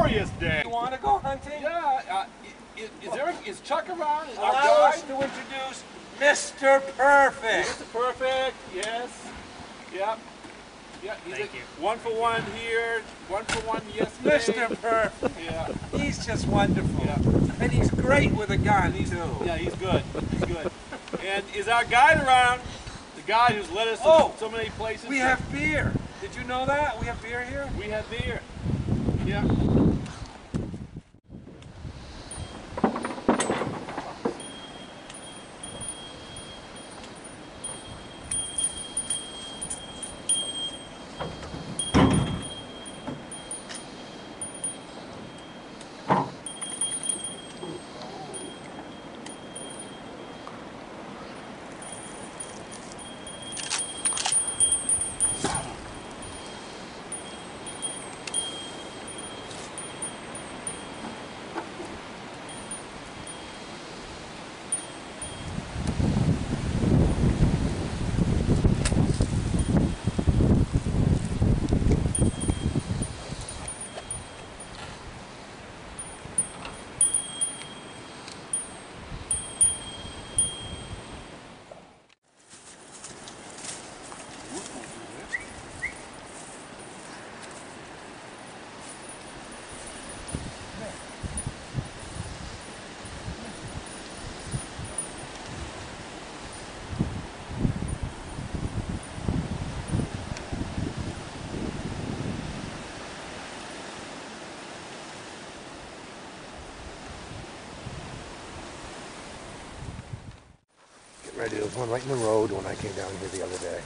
glorious day. You want to go hunting? Yeah. Is Chuck around? Is our Allow us guide? to introduce Mr. Perfect. Mr. Perfect, yes. Yep. Yeah, Thank you. 1 for 1 here, 1 for 1 yesterday. Mr. Perfect. Yeah. He's just wonderful. Yeah. And he's great with a gun, too. Yeah, he's good. He's good. And is our guide around? The guide who's led us to so many places. We have beer. Did you know that? We have beer here? We have beer. Yeah. Ready. There was one right in the road when I came down here the other day.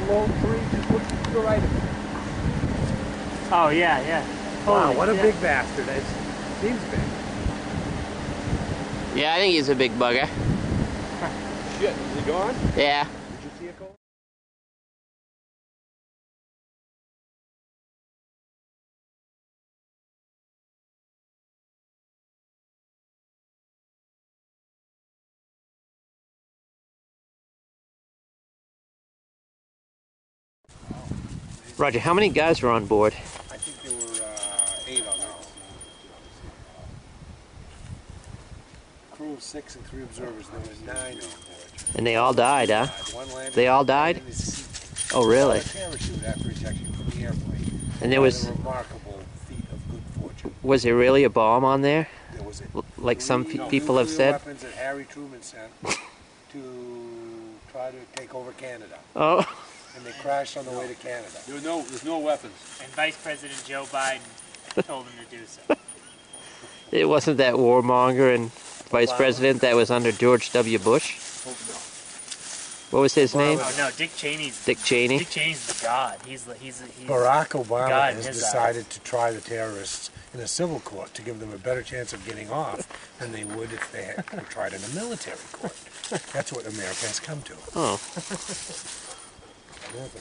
Lone tree just looks to the right of it. Oh, yeah, yeah. Wow, Holy what a shit. big bastard. It seems big. Yeah, I think he's a big bugger. Shit, is he gone? Yeah. Did you see it go? Roger, how many guys were on board? I think there were 8 on that. Crew of 6 and 3 observers. There were 9 on board. And they all died, huh? One landed They all died? in his seat. Oh, really? A parachute after ejection from the airplane. And there was... A remarkable feat of good fortune. Was there really a bomb on there? There was Like some people have said? Weapons that Harry Truman sent to try to take over Canada. Oh. And they crashed on the way to Canada. There's no weapons. And Vice President Joe Biden told him to do so. It wasn't that warmonger and vice president that was under George W. Bush? What was his name? Oh no, Dick Cheney's. Dick Cheney? Dick Cheney's the god. He's Barack Obama God in has his decided to try the terrorists in a civil court to give them a better chance of getting off than they would if they were tried in a military court. That's what America has come to. Oh. There's a